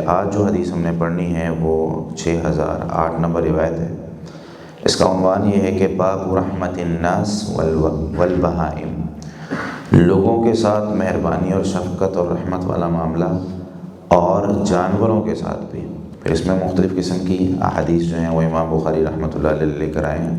آج جو حدیث ہم نے پڑھنی ہے وہ 6008 نمبر روایت ہے۔ اس کا عنوان یہ ہے کہ باب رحمت الناس والبہائم، لوگوں کے ساتھ مہربانی اور شفقت اور رحمت والا معاملہ، اور جانوروں کے ساتھ بھی۔ پھر اس میں مختلف قسم کی احادیث جو ہیں وہ امام بخاری رحمۃ اللہ علیہ لے کر آئے ہیں۔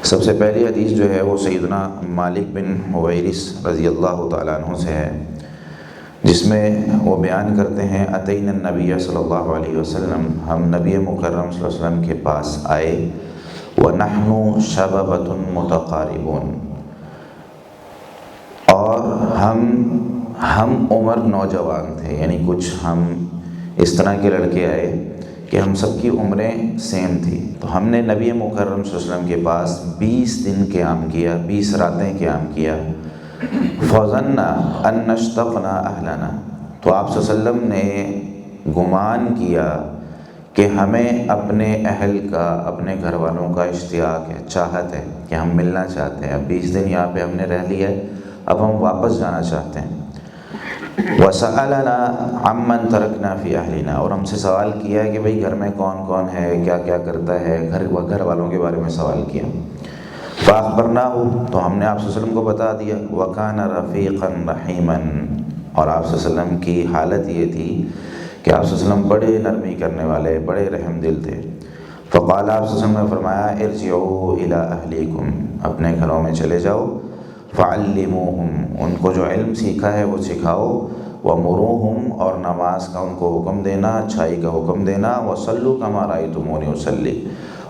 سب سے پہلی حدیث جو ہے وہ سیدنا مالک بن حویرث رضی اللہ تعالیٰ عنہ سے ہے، جس میں وہ بیان کرتے ہیں اتینا النبی صلی اللہ علیہ وسلم، ہم نبی مکرم صلی اللہ علیہ وسلم کے پاس آئے، وَنَحْنُ شَبَبَةٌ مُتَقَارِبُونَ، اور ہم عمر نوجوان تھے، یعنی کچھ ہم اس طرح کے لڑکے آئے کہ ہم سب کی عمریں سیم تھی۔ تو ہم نے نبی مکرم صلی اللہ علیہ وسلم کے پاس 20 دن قیام کیا، 20 راتیں قیام کیا۔ فَظَنَّا أَن نَشْتَقْنَا أَهْلَنَا، تو آپ صلی اللہ علیہ وسلم نے گمان کیا کہ ہمیں اپنے اہل کا، اپنے گھر والوں کا اشتیاق ہے، چاہت ہے کہ ہم ملنا چاہتے ہیں۔ اب 20 دن یہاں پہ ہم نے رہ لیا ہے، اب ہم واپس جانا چاہتے ہیں۔ وَسَأَلَنَا عَمَّن تَرَكْنَا فِي أَهْلِنَا، اور ہم سے سوال کیا ہے کہ بھئی گھر میں کون کون ہے، کیا کیا کرتا ہے، گھر والوں کے بارے میں سوال کیا۔ فَأَخْبَرْنَاهُ، تو ہم نے آپ صلی اللہ علیہ وسلم کو بتا دیا۔ وَكَانَ رَفِيقًا رَحِيمًا، اور آپ صلی اللہ علیہ وسلم کی حالت یہ تھی کہ آپ صلی اللہ علیہ وسلم بڑے نرمی کرنے والے، بڑے رحم دل تھے۔ فقال، آپ صلی اللہ علیہ وسلم نے فرمایا ارجعوا الی اہلیکم، اپنے گھروں میں چلے جاؤ۔ فعلموہم، ان کو جو علم سیکھا ہے وہ سکھاؤ۔ ومروہم، اور نماز کا ان کو حکم دینا، اچھائی کا حکم دینا۔ وصلوا کما رأیتمونی اصلی،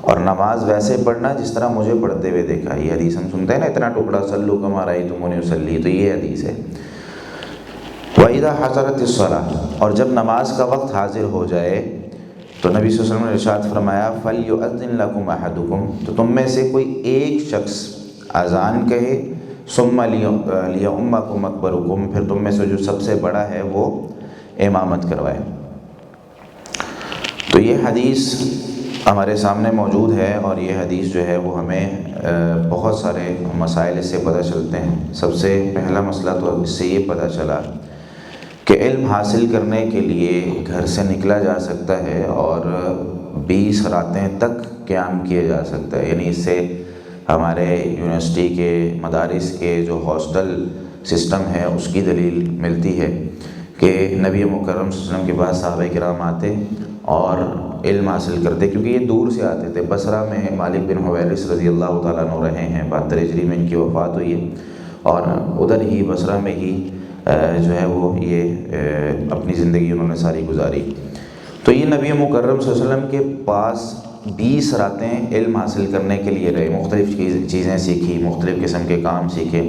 اور نماز ویسے پڑھنا جس طرح مجھے پڑھتے ہوئے دیکھا۔ یہ حدیث ہم سنتے ہیں نا، اتنا ٹکڑا صلوا کما رأیتمونی اصلی، تو یہ حدیث ہے۔ وَإِذَا حَضَرَتِ الصَّلَاةُ، اور جب نماز کا وقت حاضر ہو جائے تو نبی صلی اللہ علیہ وسلم نے ارشاد فرمایا فَلْيُؤَذِّن لَكُمْ أَحَدُكُمْ، تو تم میں سے کوئی ایک شخص اذان کہے، ثُمَّ لِيَؤُمَّكُمْ أَكْبَرُكُمْ، پھر تم میں سے جو سب سے بڑا ہے وہ امامت کروائے۔ تو یہ حدیث ہمارے سامنے موجود ہے، اور یہ حدیث جو ہے وہ ہمیں بہت سارے مسائل اس سے پتہ چلتے ہیں۔ سب سے پہلا مسئلہ تو اس سے یہ پتہ چلا کہ علم حاصل کرنے کے لیے گھر سے نکلا جا سکتا ہے اور 20 راتیں تک قیام کیا جا سکتا ہے۔ یعنی اس سے ہمارے یونیورسٹی کے، مدارس کے جو ہاسٹل سسٹم ہے اس کی دلیل ملتی ہے کہ نبی مکرم صلی اللہ علیہ وسلم کے پاس صحابہ کرام آتے اور علم حاصل کرتے، کیونکہ یہ دور سے آتے تھے۔ بصرہ میں مالک بن حویرث رضی اللہ تعالیٰ عنہ رہے ہیں، 72 ہجری میں ان کی وفات ہوئی ہے، اور ادھر ہی بصرہ میں ہی جو ہے وہ یہ اپنی زندگی انہوں نے ساری گزاری۔ تو یہ نبی مکرم صلی اللہ علیہ وسلم کے پاس 20 راتیں علم حاصل کرنے کے لیے رہے، مختلف چیزیں سیکھی، مختلف قسم کے کام سیکھے۔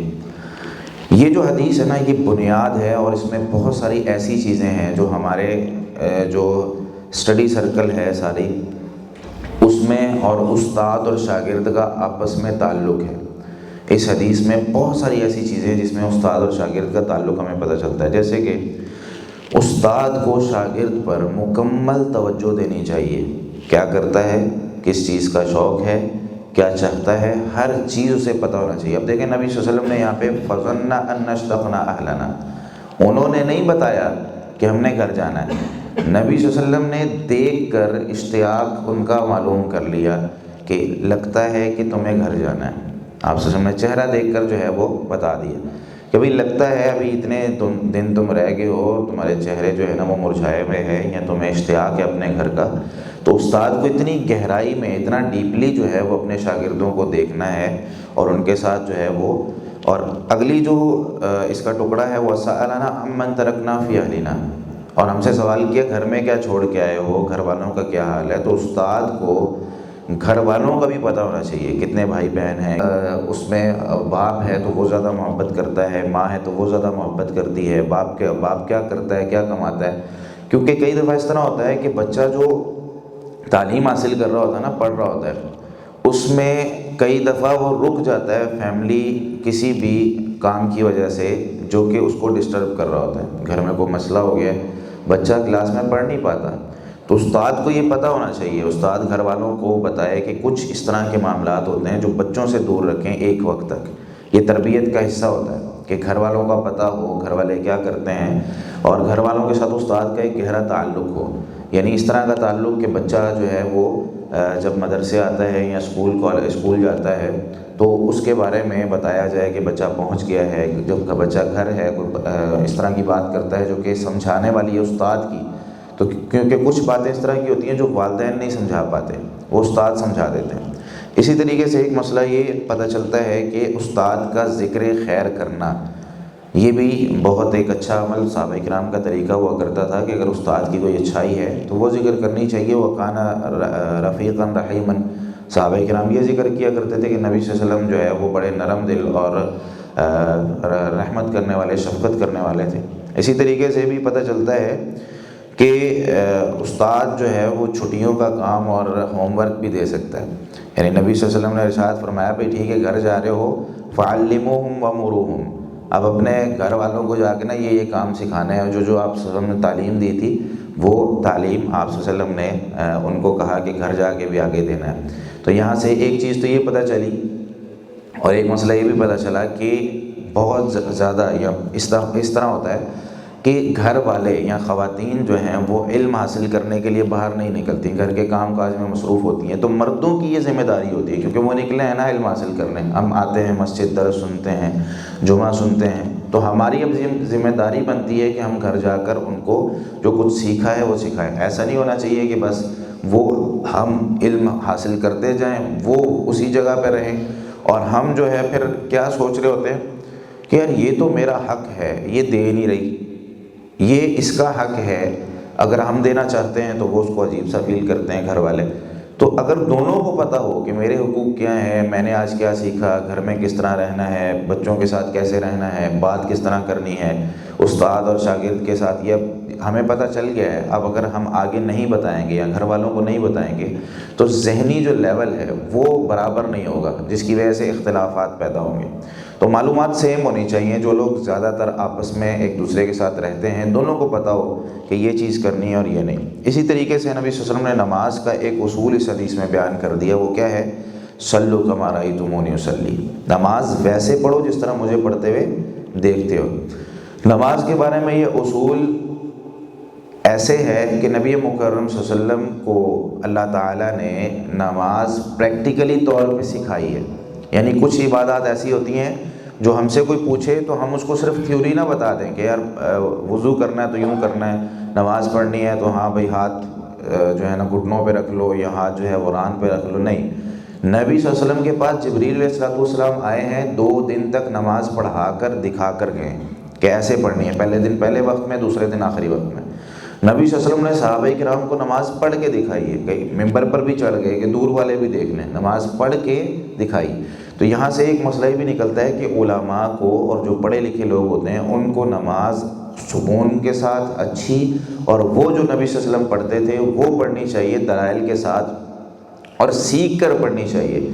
یہ جو حدیث ہے نا، یہ بنیاد ہے، اور اس میں بہت ساری ایسی چیزیں ہیں جو ہمارے جو اسٹڈی سرکل ہے ساری، اس میں اور استاد اور شاگرد کا آپس میں تعلق ہے۔ اس حدیث میں بہت ساری ایسی چیزیں جس میں استاد اور شاگرد کا تعلق ہمیں پتہ چلتا ہے، جیسے کہ استاد کو شاگرد پر مکمل توجہ دینی چاہیے، کیا کرتا ہے، کس چیز کا شوق ہے، کیا چاہتا ہے، ہر چیز اسے پتہ ہونا چاہیے۔ اب دیکھیں نبی صلی اللہ علیہ وسلم نے یہاں پہ فَظَنَّا أَن نَشْتَقْنَا أَهْلَنَا، انہوں نے نہیں بتایا کہ ہم نے گھر جانا ہے، نبی صلی اللہ علیہ وسلم نے دیکھ کر اشتیاق ان کا معلوم کر لیا کہ لگتا ہے کہ تمہیں گھر جانا ہے۔ آپ صلی اللہ علیہ وسلم نے چہرہ دیکھ کر جو ہے وہ بتا دیا کہ بھئی لگتا ہے ابھی اتنے دن تم رہ گئے ہو، تمہارے چہرے جو ہے نا وہ مرجھائے ہوئے ہیں، یا تمہیں اشتیاق ہے اپنے گھر کا۔ تو استاد کو اتنی گہرائی میں، اتنا ڈیپلی جو ہے وہ اپنے شاگردوں کو دیکھنا ہے، اور ان کے ساتھ جو ہے وہ، اور اگلی جو اس کا ٹکڑا ہے وہ سألنا عمن ترکنا فی اہلنا، اور ہم سے سوال کیا گھر میں کیا چھوڑ کے آئے ہو، گھر والوں کا کیا حال ہے۔ تو استاد کو گھر والوں کا بھی پتہ ہونا چاہیے، کتنے بھائی بہن ہیں، اس میں باپ ہے تو وہ زیادہ محبت کرتا ہے، ماں ہے تو وہ زیادہ محبت کرتی ہے، باپ کیا کرتا ہے، کیا کماتا ہے۔ کیونکہ کئی دفعہ اس طرح ہوتا ہے کہ بچہ جو تعلیم حاصل کر رہا ہوتا ہے نا، پڑھ رہا ہوتا ہے، اس میں کئی دفعہ وہ رک جاتا ہے فیملی کسی بھی کام کی وجہ سے جو کہ اس کو ڈسٹرب کر رہا ہوتا ہے۔ گھر میں کوئی مسئلہ ہو گیا، بچہ کلاس میں پڑھ نہیں پاتا، تو استاد کو یہ پتہ ہونا چاہیے، استاد گھر والوں کو بتائے کہ کچھ اس طرح کے معاملات ہوتے ہیں جو بچوں سے دور رکھیں ایک وقت تک، یہ تربیت کا حصہ ہوتا ہے۔ کہ گھر والوں کا پتہ ہو گھر والے کیا کرتے ہیں، اور گھر والوں کے ساتھ استاد کا ایک گہرا تعلق ہو، یعنی اس طرح کا تعلق کہ بچہ جو ہے وہ جب مدرسے آتا ہے یا اسکول جاتا ہے تو اس کے بارے میں بتایا جائے کہ بچہ پہنچ گیا ہے. جب بچہ گھر ہے کوئی اس طرح کی بات کرتا ہے جو کہ سمجھانے والی ہے استاد کی، تو کیونکہ کچھ باتیں اس طرح کی ہوتی ہیں جو والدین نہیں سمجھا پاتے، وہ استاد سمجھا دیتے ہیں. اسی طریقے سے ایک مسئلہ یہ پتہ چلتا ہے کہ استاد کا ذکر خیر کرنا، یہ بھی بہت ایک اچھا عمل صحابہ کرام کا طریقہ ہوا کرتا تھا کہ اگر استاد کی کوئی اچھائی ہے تو وہ ذکر کرنی چاہیے. وَكَانَ رَفِيقًا رَحِيمًا، صحابہ کرام یہ ذکر کیا کرتے تھے کہ نبی صلی اللہ علیہ وسلم جو ہے وہ بڑے نرم دل اور رحمت کرنے والے، شفقت کرنے والے تھے. اسی طریقے سے بھی پتہ چلتا ہے کہ استاد جو ہے وہ چھٹیوں کا کام اور ہوم ورک بھی دے سکتا ہے. یعنی نبی صلی اللہ علیہ وسلم نے ارشاد فرمایا بھائی ٹھیک ہے گھر جا رہے ہو فَعَلِّمُوهُمْ وَمُرُوهُمْ، اب اپنے گھر والوں کو جا کے نا یہ کام سکھانا ہے، جو آپ صلی اللہ علیہ وسلم نے تعلیم دی تھی وہ تعلیم آپ صلی اللہ علیہ وسلم نے ان کو کہا کہ گھر جا کے بھی آگے دینا ہے. تو یہاں سے ایک چیز تو یہ پتہ چلی، اور ایک مسئلہ یہ بھی پتہ چلا کہ بہت زیادہ یا اس طرح ہوتا ہے کہ گھر والے یا خواتین جو ہیں وہ علم حاصل کرنے کے لیے باہر نہیں نکلتی، گھر کے کام کاج میں مصروف ہوتی ہیں. تو مردوں کی یہ ذمہ داری ہوتی ہے کیونکہ وہ نکلے ہیں نا علم حاصل کرنے. ہم آتے ہیں مسجد درس سنتے ہیں، جمعہ سنتے ہیں، تو ہماری اب ذمہ داری بنتی ہے کہ ہم گھر جا کر ان کو جو کچھ سیکھا ہے وہ سکھائیں. ایسا نہیں ہونا چاہیے کہ بس وہ ہم علم حاصل کرتے جائیں، وہ اسی جگہ پہ رہیں، اور ہم جو ہے پھر کیا سوچ رہے ہوتے ہیں کہ یار یہ تو میرا حق ہے، یہ دے نہیں رہی، یہ اس کا حق ہے. اگر ہم دینا چاہتے ہیں تو وہ اس کو عجیب سا فیل کرتے ہیں گھر والے. تو اگر دونوں کو پتہ ہو کہ میرے حقوق کیا ہیں، میں نے آج کیا سیکھا، گھر میں کس طرح رہنا ہے، بچوں کے ساتھ کیسے رہنا ہے، بات کس طرح کرنی ہے استاد اور شاگرد کے ساتھ، یہ ہمیں پتہ چل گیا ہے. اب اگر ہم آگے نہیں بتائیں گے یا گھر والوں کو نہیں بتائیں گے تو ذہنی جو لیول ہے وہ برابر نہیں ہوگا، جس کی وجہ سے اختلافات پیدا ہوں گے. تو معلومات سیم ہونی چاہیے. جو لوگ زیادہ تر آپس میں ایک دوسرے کے ساتھ رہتے ہیں دونوں کو پتہ ہو کہ یہ چیز کرنی ہے اور یہ نہیں. اسی طریقے سے نبی صلی اللہ علیہ وسلم نے نماز کا ایک اصول اس حدیث میں بیان کر دیا. وہ کیا ہے؟ صلو کما رأیتمونی اصلی، نماز ویسے پڑھو جس طرح مجھے پڑھتے ہوئے دیکھتے ہو. نماز کے بارے میں یہ اصول ایسے ہے کہ نبی مکرم صلی اللہ علیہ وسلم کو اللہ تعالیٰ نے نماز پریکٹیکلی طور پہ سکھائی ہے. یعنی کچھ عبادات ایسی ہوتی ہیں جو ہم سے کوئی پوچھے تو ہم اس کو صرف تھیوری نہ بتا دیں کہ یار وضو کرنا ہے تو یوں کرنا ہے، نماز پڑھنی ہے تو ہاں بھائی ہاتھ جو ہے نا گھٹنوں پہ رکھ لو یا ہاتھ جو ہے وہ ران پہ رکھ لو. نہیں، نبی صلی اللہ علیہ وسلم کے پاس جبریل علیہ السلام آئے ہیں، 2 دن تک نماز پڑھا کر دکھا کر گئے کہ ایسے پڑھنی ہے. پہلے دن پہلے وقت میں، دوسرے دن آخری وقت میں. نبی صلی اللہ علیہ وسلم نے صحابہ کرام کو نماز پڑھ کے دکھائی ہے. کئی ممبر پر بھی چڑھ گئے کہ دور والے بھی دیکھ لیں، نماز پڑھ کے دکھائی. تو یہاں سے ایک مسئلہ یہ بھی نکلتا ہے کہ علماء کو اور جو پڑھے لکھے لوگ ہوتے ہیں ان کو نماز سکون کے ساتھ اچھی، اور وہ جو نبی صلی اللہ علیہ وسلم پڑھتے تھے وہ پڑھنی چاہیے دلائل کے ساتھ اور سیکھ کر پڑھنی چاہیے.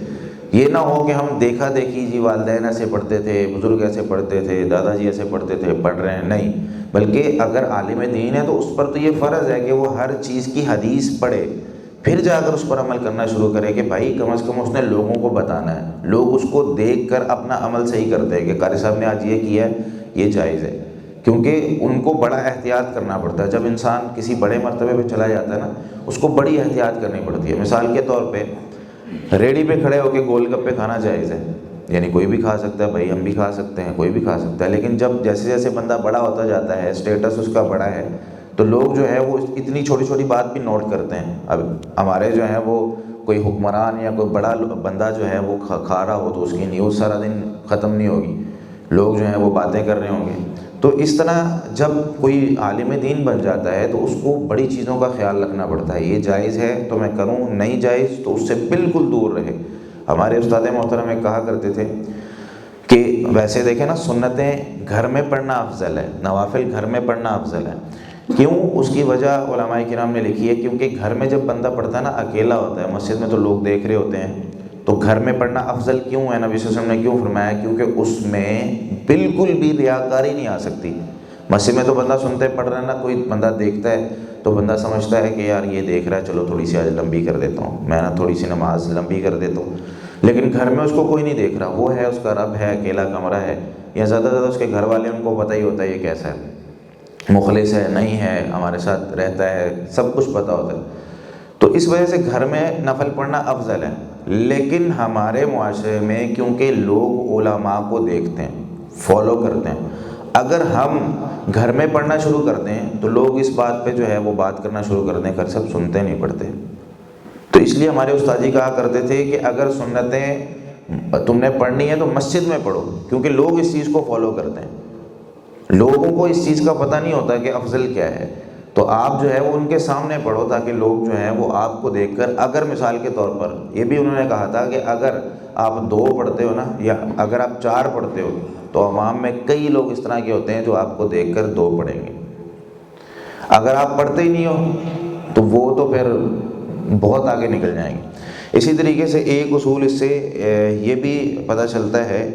یہ نہ ہو کہ ہم دیکھا دیکھی جی والدین ایسے پڑھتے تھے، بزرگ ایسے پڑھتے تھے، دادا جی ایسے پڑھتے تھے، پڑھ رہے ہیں. نہیں، بلکہ اگر عالم دین ہے تو اس پر تو یہ فرض ہے کہ وہ ہر چیز کی حدیث پڑھے، پھر جا کر اس پر عمل کرنا شروع کرے کہ بھائی کم از کم اس نے لوگوں کو بتانا ہے. لوگ اس کو دیکھ کر اپنا عمل صحیح کرتے ہیں کہ قاری صاحب نے آج یہ کیا ہے، یہ جائز ہے. کیونکہ ان کو بڑا احتیاط کرنا پڑتا ہے. جب انسان کسی بڑے مرتبے پہ چلا جاتا ہے نا اس کو بڑی احتیاط کرنی پڑتی ہے. مثال کے طور پہ ریڑھی پہ کھڑے ہو کے گول گپے کھانا جائز ہے، یعنی کوئی بھی کھا سکتا ہے، بھائی ہم بھی کھا سکتے ہیں، کوئی بھی کھا سکتا ہے. لیکن جب جیسے جیسے بندہ بڑا ہوتا جاتا ہے، اسٹیٹس اس کا بڑا ہے، تو لوگ جو ہے وہ اتنی چھوٹی چھوٹی بات بھی نوٹ کرتے ہیں. اب ہمارے جو ہیں وہ کوئی حکمران یا کوئی بڑا بندہ جو ہے وہ کھا رہا ہو تو اس کی نیوز سارا دن ختم نہیں ہوگی، لوگ جو ہیں وہ باتیں کر رہے ہوں گے. تو اس طرح جب کوئی عالم دین بن جاتا ہے تو اس کو بڑی چیزوں کا خیال رکھنا پڑتا ہے. یہ جائز ہے تو میں کروں، نہیں جائز تو اس سے بالکل دور رہے. ہمارے استاد محترم میں کہا کرتے تھے کہ ویسے دیکھیں نا سنتیں گھر میں پڑھنا افضل ہے، نوافل گھر میں پڑھنا افضل ہے. کیوں؟ اس کی وجہ علماء کرام نے لکھی ہے کیونکہ گھر میں جب بندہ پڑھتا ہے نا اکیلا ہوتا ہے، مسجد میں تو لوگ دیکھ رہے ہوتے ہیں، تو گھر میں پڑھنا افضل کیوں ہے؟ نبی صلی اللہ علیہ وسلم نے کیوں فرمایا؟ کیونکہ اس میں بالکل بھی ریاکاری نہیں آ سکتی. مسجد میں تو بندہ سنتے پڑھ رہا ہے نا، کوئی بندہ دیکھتا ہے تو بندہ سمجھتا ہے کہ یار یہ دیکھ رہا ہے، چلو تھوڑی سی آج لمبی کر دیتا ہوں، میں نا تھوڑی سی نماز لمبی کر دیتا ہوں. لیکن گھر میں اس کو کوئی نہیں دیکھ رہا، وہ ہے اس کا رب ہے، اکیلا کمرہ ہے، یا زیادہ سے زیادہ اس کے گھر والے ان کو پتہ ہی ہوتا ہے یہ کیسا ہے، مخلص ہے نہیں ہے، ہمارے ساتھ رہتا ہے، سب کچھ پتہ ہوتا ہے. تو اس وجہ سے گھر میں نفل پڑھنا افضل ہے. لیکن ہمارے معاشرے میں کیونکہ لوگ علماء کو دیکھتے ہیں، فالو کرتے ہیں، اگر ہم گھر میں پڑھنا شروع کرتے ہیں تو لوگ اس بات پہ جو ہے وہ بات کرنا شروع کرتے ہیں، گھر سب سنتے نہیں پڑھتے. تو اس لیے ہمارے استاد جی کہا کرتے تھے کہ اگر سنتیں تم نے پڑھنی ہے تو مسجد میں پڑھو، کیونکہ لوگ اس چیز کو فالو کرتے ہیں. لوگوں کو اس چیز کا پتہ نہیں ہوتا کہ افضل کیا ہے، تو آپ جو ہے وہ ان کے سامنے پڑھو تاکہ لوگ جو ہیں وہ آپ کو دیکھ کر، اگر مثال کے طور پر یہ بھی انہوں نے کہا تھا کہ اگر آپ 2 پڑھتے ہو نا، یا اگر آپ 4 پڑھتے ہو تو عوام میں کئی لوگ اس طرح کے ہوتے ہیں جو آپ کو دیکھ کر 2 پڑھیں گے. اگر آپ پڑھتے ہی نہیں ہو تو وہ تو پھر بہت آگے نکل جائیں گے. اسی طریقے سے ایک اصول اس سے یہ بھی پتہ چلتا ہے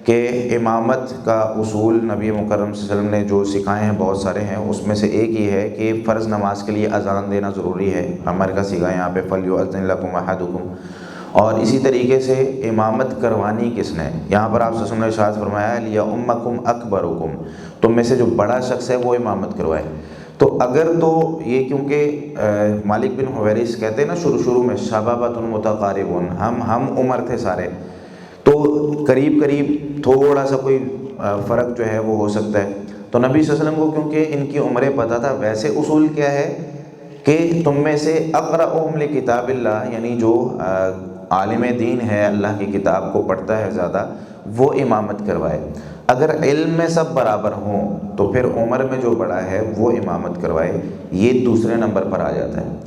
کہ امامت کا اصول نبی مکرم صلی اللہ علیہ وسلم نے جو سکھائے ہیں بہت سارے ہیں، اس میں سے ایک یہ ہے کہ فرض نماز کے لیے اذان دینا ضروری ہے. ہمارے کا سکھا یہاں پہ فَلْيُؤَذِّن لَكُمْ أَحَدُكُمْ. اور اسی طریقے سے امامت کروانی کس نے، یہاں پر آپ صلی اللہ علیہ وسلم نے ارشاد فرمایا لِيَؤُمَّكُمْ أَكْبَرُكُمْ، تم میں سے جو بڑا شخص ہے وہ امامت کروائے. تو اگر تو یہ کیونکہ مالک بن حویرث کہتے ہیں نا شروع میں شبابۃ متقاربون، ہم عمر تھے سارے، تو قریب تھوڑا سا کوئی فرق جو ہے وہ ہو سکتا ہے. تو نبی صلی اللہ علیہ وسلم کو کیونکہ ان کی عمریں پتہ تھا، ویسے اصول کیا ہے کہ تم میں سے اقرأہم لکتاب اللہ، یعنی جو عالم دین ہے، اللہ کی کتاب کو پڑھتا ہے زیادہ، وہ امامت کروائے. اگر علم میں سب برابر ہوں تو پھر عمر میں جو بڑا ہے وہ امامت کروائے. یہ دوسرے نمبر پر آ جاتا ہے.